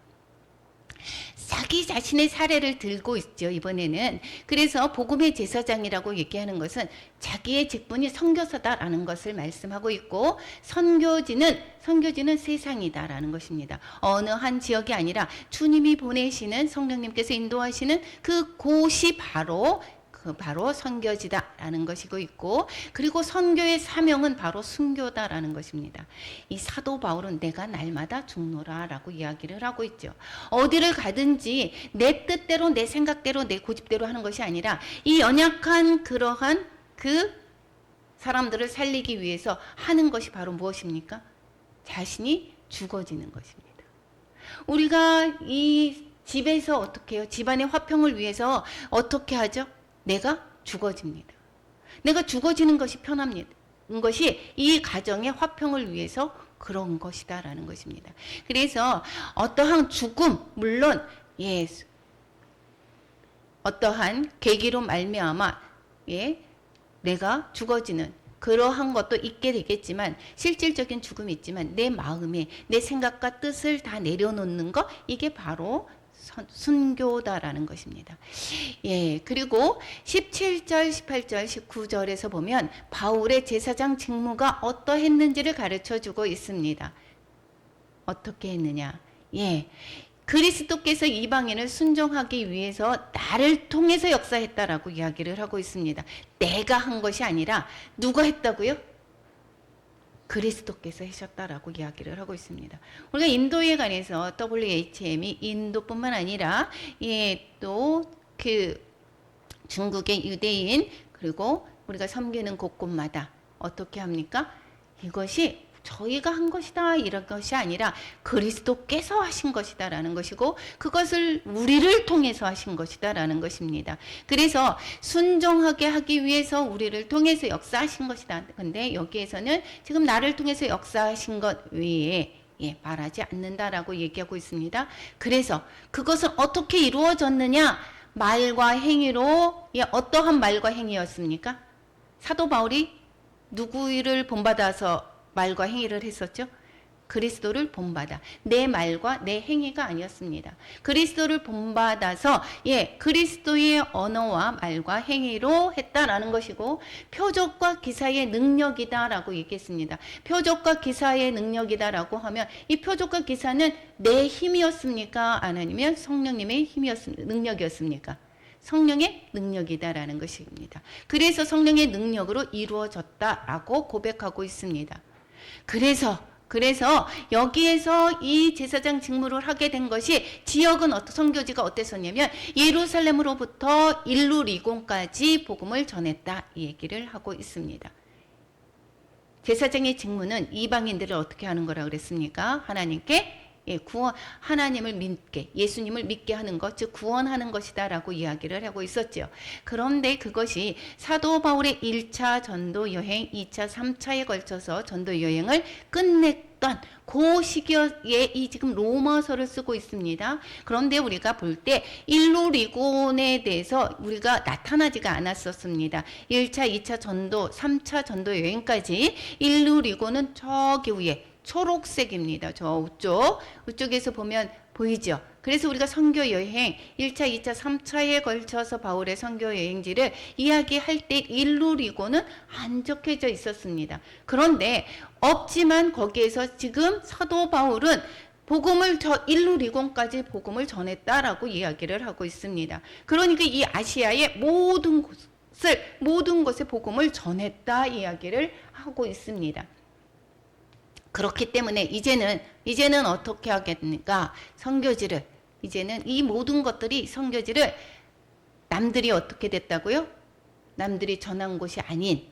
자기 자신의 사례를 들고 있죠, 이번에는. 그래서 복음의 제사장이라고 얘기하는 것은 자기의 직분이 선교사다라는 것을 말씀하고 있고, 선교지는 세상이다라는 것입니다. 어느 한 지역이 아니라 주님이 보내시는, 성령님께서 인도하시는 그 곳이 바로 선교지다라는 것이고 있고, 그리고 선교의 사명은 바로 순교다라는 것입니다. 이 사도 바울은 내가 날마다 죽노라라고 이야기를 하고 있죠. 어디를 가든지 내 뜻대로, 내 생각대로, 내 고집대로 하는 것이 아니라 이 연약한 그러한 그 사람들을 살리기 위해서 하는 것이 바로 무엇입니까? 자신이 죽어지는 것입니다. 우리가 이 집에서 어떻게 해요? 집안의 화평을 위해서 어떻게 하죠? 내가 죽어집니다. 내가 죽어지는 것이 편합니다. 것이 이 가정의 화평을 위해서 그런 것이다라는 것입니다. 그래서 어떠한 죽음, 물론 어떠한 계기로 말미암아 내가 죽어지는 그러한 것도 있게 되겠지만, 실질적인 죽음이 있지만 내 마음에 내 생각과 뜻을 다 내려놓는 것, 이게 바로 순교다라는 것입니다. 그리고 17절, 18절, 19절에서 보면 바울의 제사장 직무가 어떠했는지를 가르쳐 주고 있습니다. 어떻게 했느냐? 그리스도께서 이방인을 순종하기 위해서 나를 통해서 역사했다라고 이야기를 하고 있습니다. 내가 한 것이 아니라 누가 했다고요? 그리스도께서 하셨다라고 이야기를 하고 있습니다. 우리가 인도에 관해서 WHM이 인도뿐만 아니라 또 그 중국의 유대인, 그리고 우리가 섬기는 곳곳마다 어떻게 합니까? 이것이 저희가 한 것이다, 이런 것이 아니라 그리스도께서 하신 것이다라는 것이고, 그것을 우리를 통해서 하신 것이다라는 것입니다. 그래서 순종하게 하기 위해서 우리를 통해서 역사하신 것이다. 근데 여기에서는 지금 나를 통해서 역사하신 것 외에 말하지 않는다라고 얘기하고 있습니다. 그래서 그것은 어떻게 이루어졌느냐? 말과 행위로. 어떠한 말과 행위였습니까? 사도 바울이 누구를 본받아서 말과 행위를 했었죠? 그리스도를 본받아. 내 말과 내 행위가 아니었습니다. 그리스도를 본받아서 그리스도의 언어와 말과 행위로 했다라는 것이고, 표적과 기사의 능력이다라고 얘기했습니다. 표적과 기사의 능력이다라고 하면 이 표적과 기사는 내 힘이었습니까? 아니면 성령님의 능력이었습니까? 성령의 능력이다라는 것입니다. 그래서 성령의 능력으로 이루어졌다라고 고백하고 있습니다. 그래서 그래서 여기에서 이 제사장 직무를 하게 된 것이 지역은 선교지가 어땠었냐면 예루살렘으로부터 일루리곤까지 복음을 전했다 이 얘기를 하고 있습니다. 제사장의 직무는 이방인들을 어떻게 하는 거라 그랬습니까? 하나님께 구원, 하나님을 믿게, 예수님을 믿게 하는 것, 즉 구원하는 것이다라고 이야기를 하고 있었죠. 그런데 그것이 사도 바울의 1차 전도 여행, 2차, 3차에 걸쳐서 전도 여행을 끝냈던 그 시기에 이 지금 로마서를 쓰고 있습니다. 그런데 우리가 볼 때 일루리곤에 대해서 우리가 나타나지가 않았었습니다. 1차, 2차 전도, 3차 전도 여행까지 일루리곤은 저기 위에 초록색입니다. 저 우쪽에서 보면 보이죠? 그래서 우리가 선교 여행 1차, 2차, 3차에 걸쳐서 바울의 선교 여행지를 이야기할 때 일루리곤은 안 적혀져 있었습니다. 그런데 없지만 거기에서 지금 사도 바울은 복음을 일루리곤까지 복음을 전했다라고 이야기를 하고 있습니다. 그러니까 이 아시아의 모든 곳에 복음을 전했다 이야기를 하고 있습니다. 그렇기 때문에 이제는 어떻게 하겠습니까? 선교지를 이제는 이 모든 것들이 선교지를 남들이 어떻게 됐다고요? 남들이 전한 곳이 아닌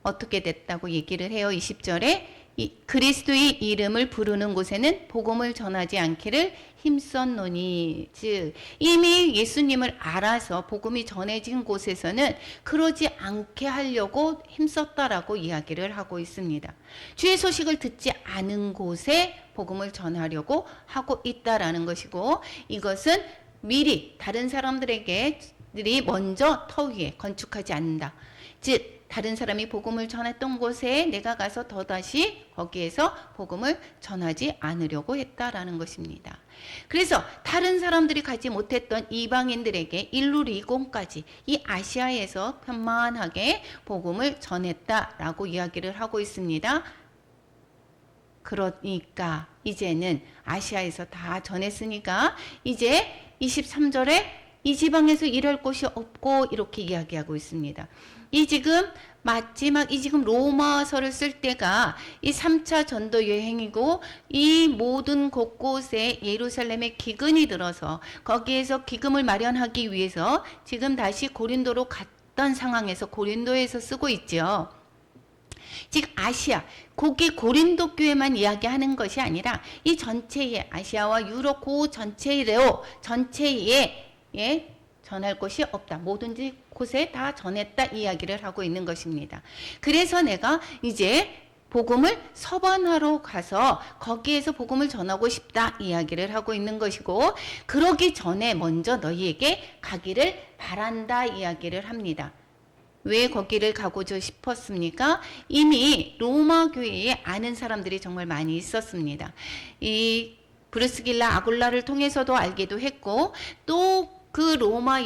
어떻게 됐다고 얘기를 해요. 20절에 그리스도의 이름을 부르는 곳에는 복음을 전하지 않기를 힘썼노니, 즉 이미 예수님을 알아서 복음이 전해진 곳에서는 그러지 않게 하려고 힘썼다라고 이야기를 하고 있습니다. 주의 소식을 듣지 않은 곳에 복음을 전하려고 하고 있다라는 것이고, 이것은 미리 다른 사람들에게 먼저 터 위에 건축하지 않는다. 즉 다른 사람이 복음을 전했던 곳에 내가 가서 더다시 거기에서 복음을 전하지 않으려고 했다라는 것입니다. 그래서 다른 사람들이 가지 못했던 이방인들에게 일루리곤까지 이 아시아에서 편만하게 복음을 전했다라고 이야기를 하고 있습니다. 그러니까 이제는 아시아에서 다 전했으니까 이제 23절에 이 지방에서 일할 곳이 없고 이렇게 이야기하고 있습니다. 이 지금 로마서를 쓸 때가 이 3차 전도 여행이고, 이 모든 곳곳에 예루살렘에 기근이 들어서 거기에서 기금을 마련하기 위해서 지금 다시 고린도로 갔던 상황에서 고린도에서 쓰고 있죠. 즉 아시아, 거기 고린도 교회만 이야기하는 것이 아니라 이 전체의 아시아와 유럽 그 전체에 전할 곳이 없다. 모든 곳에 다 전했다 이야기를 하고 있는 것입니다. 그래서 내가 이제 복음을 서반화로 가서 거기에서 복음을 전하고 싶다 이야기를 하고 있는 것이고, 그러기 전에 먼저 너희에게 가기를 바란다 이야기를 합니다. 왜 거기를 가고 싶었습니까? 이미 로마 교회에 아는 사람들이 정말 많이 있었습니다. 이 브루스길라 아굴라를 통해서도 알기도 했고, 또 그 로마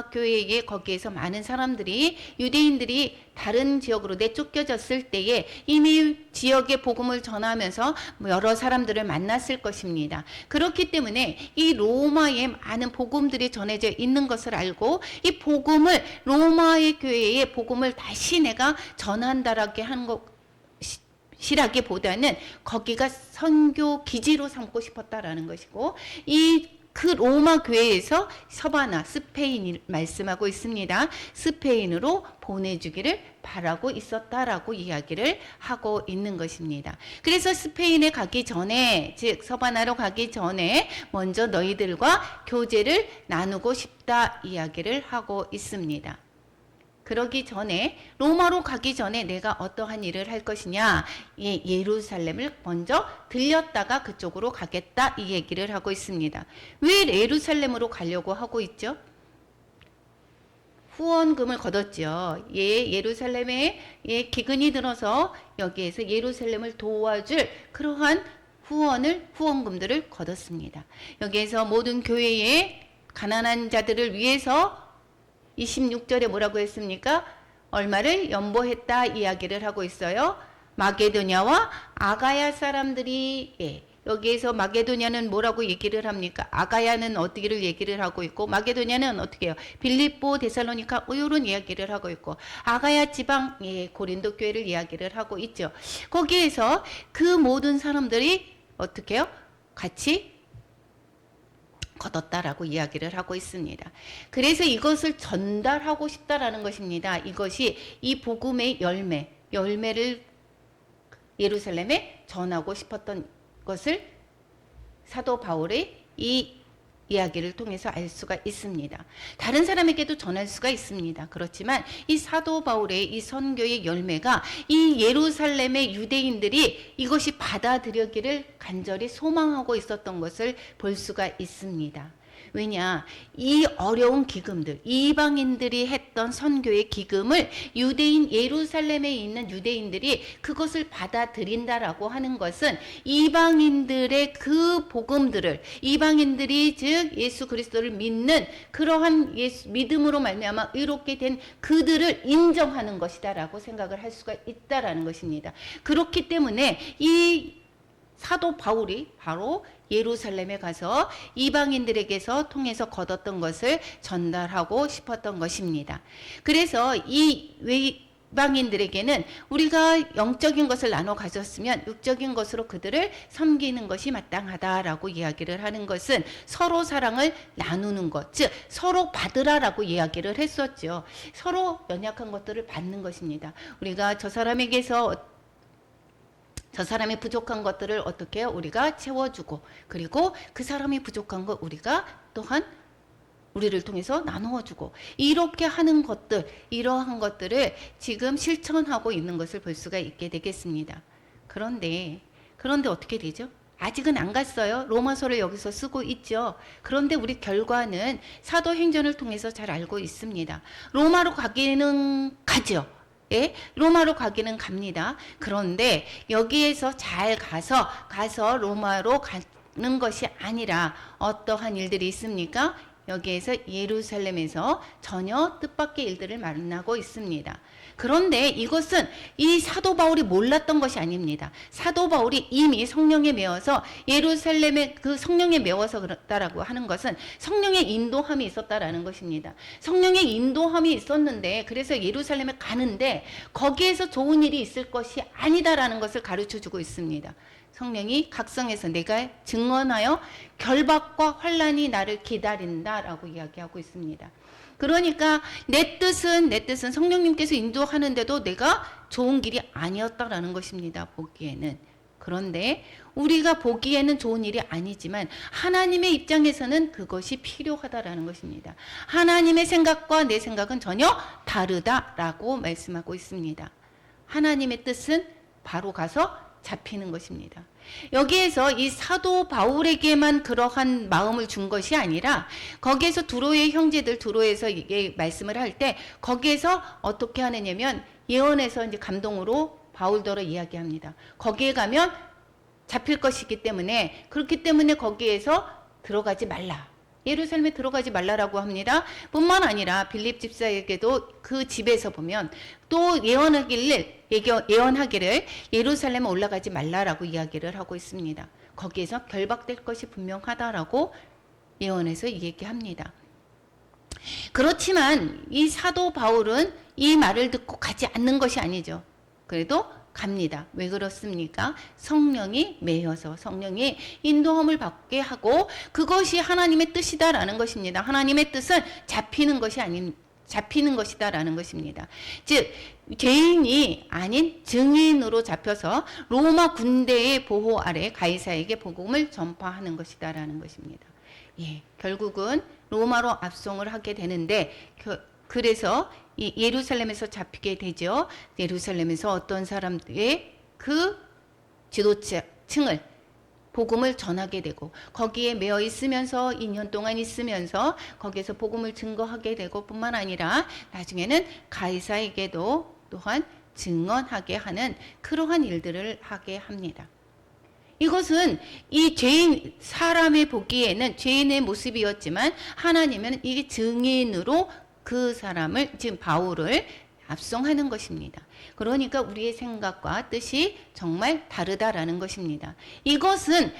교회에 거기에서 많은 사람들이, 유대인들이 다른 지역으로 내쫓겨졌을 때에 이미 지역의 복음을 전하면서 여러 사람들을 만났을 것입니다. 그렇기 때문에 이 로마에 많은 복음들이 전해져 있는 것을 알고, 이 복음을 로마의 교회에 복음을 다시 내가 전한다라게 하는 것 시라기보다는 거기가 선교 기지로 삼고 싶었다라는 것이고, 그 로마 교회에서 서바나, 스페인을 말씀하고 있습니다. 스페인으로 보내주기를 바라고 있었다라고 이야기를 하고 있는 것입니다. 그래서 스페인에 가기 전에, 즉 서바나로 가기 전에 먼저 너희들과 교제를 나누고 싶다 이야기를 하고 있습니다. 그러기 전에, 로마로 가기 전에 내가 어떠한 일을 할 것이냐, 예루살렘을 먼저 들렸다가 그쪽으로 가겠다 이 얘기를 하고 있습니다. 왜 예루살렘으로 가려고 하고 있죠? 후원금을 거뒀죠. 예루살렘에 기근이 들어서 여기에서 예루살렘을 도와줄 그러한 후원금들을 거뒀습니다. 여기에서 모든 교회의 가난한 자들을 위해서 26절에 뭐라고 했습니까? 얼마를 연보했다 이야기를 하고 있어요. 마게도냐와 아가야 사람들이 여기에서 마게도냐는 뭐라고 얘기를 합니까? 아가야는 어디를 얘기를 하고 있고, 마게도냐는 어떻게 해요? 빌립보, 데살로니카 이런 이야기를 하고 있고, 아가야 지방, 예, 고린도 교회를 이야기를 하고 있죠. 거기에서 그 모든 사람들이 어떻게 해요? 같이 거뒀다라고 이야기를 하고 있습니다. 그래서 이것을 전달하고 싶다라는 것입니다. 이것이 이 복음의 열매를 예루살렘에 전하고 싶었던 것을 사도 바울의 이 이야기를 통해서 알 수가 있습니다. 다른 사람에게도 전할 수가 있습니다. 그렇지만 이 사도 바울의 이 선교의 열매가 이 예루살렘의 유대인들이 이것이 받아들여기를 간절히 소망하고 있었던 것을 볼 수가 있습니다. 왜냐? 이 어려운 기금들, 이방인들이 했던 선교의 기금을 유대인, 예루살렘에 있는 유대인들이 그것을 받아들인다라고 하는 것은 이방인들의 그 복음들을, 이방인들이 즉 예수 그리스도를 믿는 그러한 믿음으로 말미암아 의롭게 된 그들을 인정하는 것이다라고 생각을 할 수가 있다라는 것입니다. 그렇기 때문에 이 사도 바울이 바로 예루살렘에 가서 이방인들에게서 통해서 거뒀던 것을 전달하고 싶었던 것입니다. 그래서 이 이방인들에게는 우리가 영적인 것을 나눠 가졌으면 육적인 것으로 그들을 섬기는 것이 마땅하다라고 이야기를 하는 것은 서로 사랑을 나누는 것, 즉 서로 받으라라고 이야기를 했었죠. 서로 연약한 것들을 받는 것입니다. 우리가 저 사람에게서 저 사람이 부족한 것들을 어떻게 해요? 우리가 채워주고, 그리고 그 사람이 부족한 것 우리가 또한 우리를 통해서 나누어주고, 이렇게 하는 것들, 이러한 것들을 지금 실천하고 있는 것을 볼 수가 있게 되겠습니다. 그런데 어떻게 되죠? 아직은 안 갔어요. 로마서를 여기서 쓰고 있죠. 그런데 우리 결과는 사도행전을 통해서 잘 알고 있습니다. 로마로 가기는 가죠. 예, 로마로 가기는 갑니다. 그런데 여기에서 잘 가서 로마로 가는 것이 아니라 어떠한 일들이 있습니까? 여기에서 예루살렘에서 전혀 뜻밖의 일들을 만나고 있습니다. 그런데 이것은 이 사도 바울이 몰랐던 것이 아닙니다. 사도 바울이 이미 성령에 매워서 예루살렘에 그 성령에 매워서 그렇다라고 하는 것은 성령의 인도함이 있었다라는 것입니다. 성령의 인도함이 있었는데 그래서 예루살렘에 가는데 거기에서 좋은 일이 있을 것이 아니다라는 것을 가르쳐 주고 있습니다. 성령이 각성해서 내가 증언하여 결박과 환난이 나를 기다린다라고 이야기하고 있습니다. 그러니까 내 뜻은 성령님께서 인도하는데도 내가 좋은 길이 아니었다라는 것입니다. 보기에는. 그런데 우리가 보기에는 좋은 일이 아니지만 하나님의 입장에서는 그것이 필요하다라는 것입니다. 하나님의 생각과 내 생각은 전혀 다르다라고 말씀하고 있습니다. 하나님의 뜻은 바로 가서 잡히는 것입니다. 여기에서 이 사도 바울에게만 그러한 마음을 준 것이 아니라 거기에서 두로의 형제들, 두로에서 이게 말씀을 할 때 거기에서 어떻게 하느냐면 예언에서 이제 감동으로 바울더러 이야기합니다. 거기에 가면 잡힐 것이기 때문에 그렇기 때문에 거기에서 들어가지 말라. 예루살렘에 들어가지 말라라고 합니다. 뿐만 아니라 빌립 집사에게도 그 집에서 보면 또 예언하기를 예루살렘에 올라가지 말라라고 이야기를 하고 있습니다. 거기에서 결박될 것이 분명하다라고 예언에서 얘기합니다. 그렇지만 이 사도 바울은 이 말을 듣고 가지 않는 것이 아니죠. 그래도 갑니다. 왜 그렇습니까? 성령이 매여서 성령이 인도함을 받게 하고 그것이 하나님의 뜻이다라는 것입니다. 하나님의 뜻은 잡히는 것이다라는 것입니다. 즉 죄인이 아닌 증인으로 잡혀서 로마 군대의 보호 아래 가이사에게 복음을 전파하는 것이다라는 것입니다. 예, 결국은 로마로 압송을 하게 되는데 그래서 이 예루살렘에서 잡히게 되죠. 예루살렘에서 어떤 사람들의 그 지도층을 복음을 전하게 되고 거기에 매여 있으면서 2년 동안 있으면서 거기에서 복음을 증거하게 되고 뿐만 아니라 나중에는 가이사에게도 또한 증언하게 하는 그러한 일들을 하게 합니다. 이것은 이 죄인 사람의 보기에는 죄인의 모습이었지만 하나님은 이게 증인으로 그 사람을 지금 바울을 압송하는 것입니다. 그러니까 우리의 생각과 뜻이 정말 다르다라는 것입니다. 이것은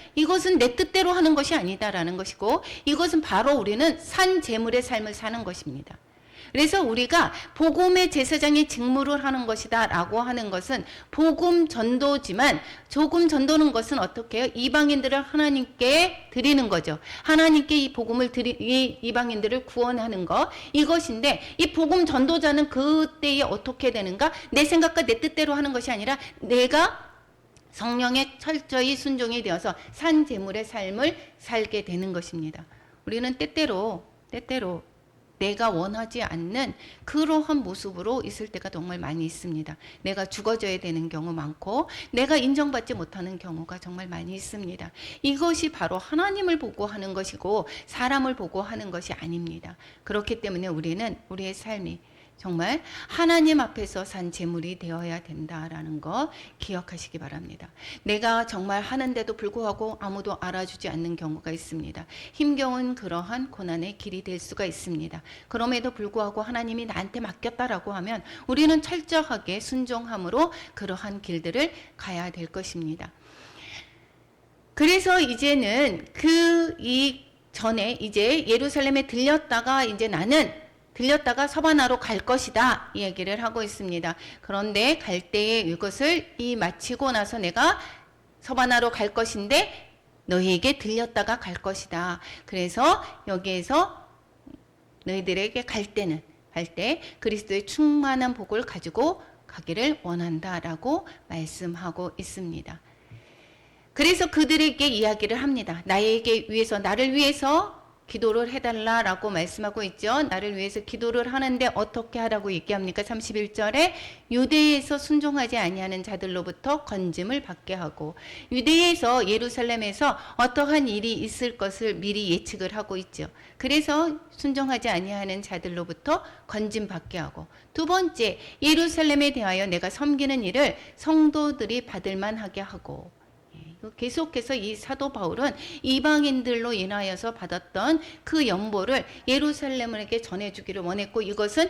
내 뜻대로 하는 것이 아니다라는 것이고, 이것은 바로 우리는 산 제물의 삶을 사는 것입니다. 그래서 우리가 복음의 제사장의 직무를 하는 것이다 라고 하는 것은 복음 전도지만, 복음 전도는 것은 어떻게 해요? 이방인들을 하나님께 드리는 거죠. 하나님께 이 복음을 이 이방인들을 구원하는 것, 이것인데, 이 복음 전도자는 그때에 어떻게 되는가? 내 생각과 내 뜻대로 하는 것이 아니라 내가 성령에 철저히 순종이 되어서 산 제물의 삶을 살게 되는 것입니다. 우리는 때때로 내가 원하지 않는 그러한 모습으로 있을 때가 정말 많이 있습니다. 내가 죽어져야 되는 경우 많고, 내가 인정받지 못하는 경우가 정말 많이 있습니다. 이것이 바로 하나님을 보고 하는 것이고 사람을 보고 하는 것이 아닙니다. 그렇기 때문에 우리는 우리의 삶이 정말 하나님 앞에서 산 제물이 되어야 된다라는 거 기억하시기 바랍니다. 내가 정말 하는데도 불구하고 아무도 알아주지 않는 경우가 있습니다. 힘겨운 그러한 고난의 길이 될 수가 있습니다. 그럼에도 불구하고 하나님이 나한테 맡겼다라고 하면 우리는 철저하게 순종함으로 그러한 길들을 가야 될 것입니다. 그래서 이제는 전에 이제 예루살렘에 들렸다가 이제 나는 들렸다가 서바나로 갈 것이다 이 얘기를 하고 있습니다. 그런데 갈 때에 이것을 마치고 나서 내가 서바나로 갈 것인데 너희에게 들렸다가 갈 것이다. 그래서 여기에서 너희들에게 갈 때 그리스도의 충만한 복을 가지고 가기를 원한다라고 말씀하고 있습니다. 그래서 그들에게 이야기를 합니다. 나를 위해서 기도를 해달라라고 말씀하고 있죠. 나를 위해서 기도를 하는데 어떻게 하라고 얘기합니까? 31절에 유대에서 순종하지 아니하는 자들로부터 건짐을 받게 하고, 유대에서 예루살렘에서 어떠한 일이 있을 것을 미리 예측을 하고 있죠. 그래서 순종하지 아니하는 자들로부터 건짐 받게 하고, 두 번째 예루살렘에 대하여 내가 섬기는 일을 성도들이 받을 만하게 하고, 계속해서 이 사도 바울은 이방인들로 인하여서 받았던 그 연보를 예루살렘에게 전해주기를 원했고, 이것은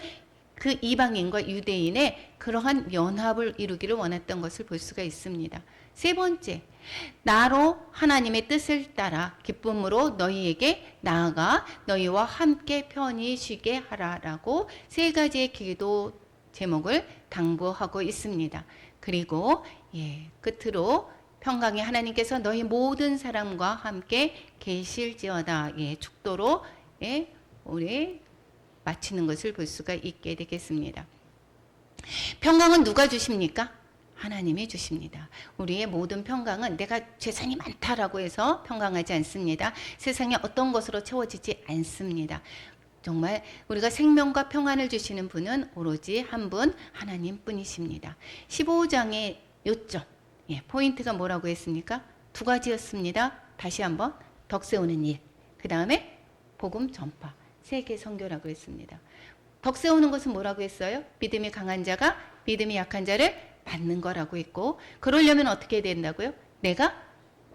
그 이방인과 유대인의 그러한 연합을 이루기를 원했던 것을 볼 수가 있습니다. 세 번째, 나로 하나님의 뜻을 따라 기쁨으로 너희에게 나아가 너희와 함께 편히 쉬게 하라라고 세 가지의 기도 제목을 당부하고 있습니다. 그리고 끝으로 평강의 하나님께서 너희 모든 사람과 함께 계실지어다. 축도로 우리 마치는 것을 볼 수가 있게 되겠습니다. 평강은 누가 주십니까? 하나님이 주십니다. 우리의 모든 평강은 내가 재산이 많다라고 해서 평강하지 않습니다. 세상에 어떤 것으로 채워지지 않습니다. 정말 우리가 생명과 평안을 주시는 분은 오로지 한 분 하나님 뿐이십니다. 15장의 요점, 포인트가 뭐라고 했습니까? 두 가지였습니다. 다시 한번 덕 세우는 일, 그 다음에 복음 전파, 세계 선교라고 했습니다. 덕 세우는 것은 뭐라고 했어요? 믿음이 강한 자가 믿음이 약한 자를 받는 거라고 했고, 그러려면 어떻게 된다고요? 내가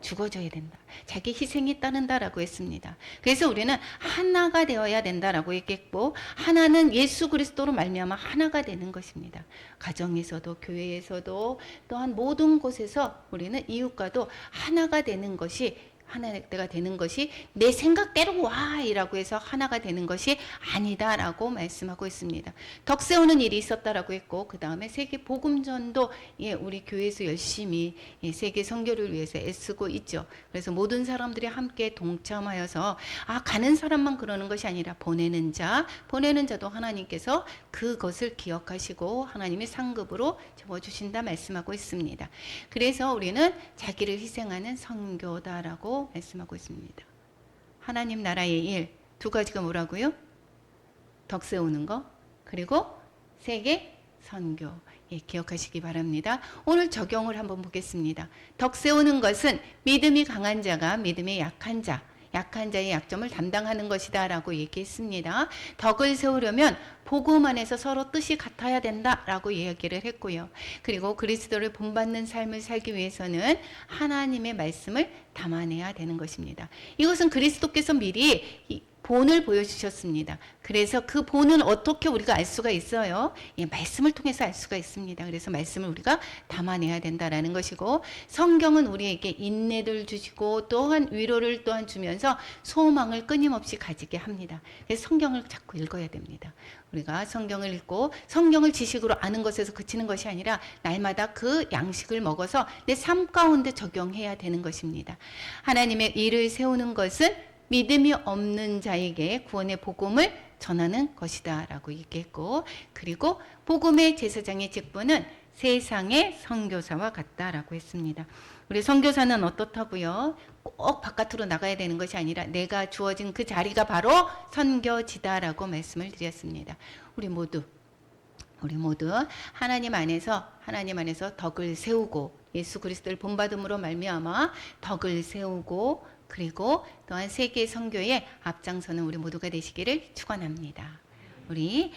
죽어져야 된다. 자기 희생이 따른다라고 했습니다. 그래서 우리는 하나가 되어야 된다라고 했겠고, 하나는 예수 그리스도로 말미암아 하나가 되는 것입니다. 가정에서도 교회에서도 또한 모든 곳에서 우리는 이웃과도 하나가 되는 것이, 하나가 되는 것이 내 생각대로 와이라고 해서 하나가 되는 것이 아니다라고 말씀하고 있습니다. 덕 세우는 일이 있었다라고 했고, 그 다음에 세계 복음 전도, 우리 교회에서 열심히 세계 선교를 위해서 애쓰고 있죠. 그래서 모든 사람들이 함께 동참하여서 가는 사람만 그러는 것이 아니라 보내는 자도 하나님께서 그것을 기억하시고 하나님의 상급으로 적어주신다 말씀하고 있습니다. 그래서 우리는 자기를 희생하는 선교다라고 말씀하고 있습니다. 하나님 나라의 일 두 가지가 뭐라고요? 덕 세우는 거, 그리고 세계 선교. 기억하시기 바랍니다. 오늘 적용을 한번 보겠습니다. 덕 세우는 것은 믿음이 강한 자가 믿음이 약한 자의 약점을 담당하는 것이다 라고 얘기했습니다. 덕을 세우려면 복음 안에서 서로 뜻이 같아야 된다라고 이야기를 했고요. 그리고 그리스도를 본받는 삶을 살기 위해서는 하나님의 말씀을 담아내야 되는 것입니다. 이것은 그리스도께서 미리 본을 보여주셨습니다. 그래서 그 본은 어떻게 우리가 알 수가 있어요? 예, 말씀을 통해서 알 수가 있습니다. 그래서 말씀을 우리가 담아내야 된다라는 것이고, 성경은 우리에게 인내를 주시고 또한 위로를 또한 주면서 소망을 끊임없이 가지게 합니다. 그래서 성경을 자꾸 읽어야 됩니다. 우리가 성경을 읽고 성경을 지식으로 아는 것에서 그치는 것이 아니라 날마다 그 양식을 먹어서 내 삶 가운데 적용해야 되는 것입니다. 하나님의 일을 세우는 것은 믿음이 없는 자에게 구원의 복음을 전하는 것이다 라고 얘기했고, 그리고 복음의 제사장의 직분은 세상의 선교사와 같다라고 했습니다. 우리 선교사는 어떻다고요? 꼭 바깥으로 나가야 되는 것이 아니라 내가 주어진 그 자리가 바로 선교지다라고 말씀을 드렸습니다. 우리 모두 하나님 안에서 덕을 세우고 예수 그리스도를 본받음으로 말미암아 덕을 세우고, 그리고 또한 세계 선교에 앞장서는 우리 모두가 되시기를 축원합니다. 우리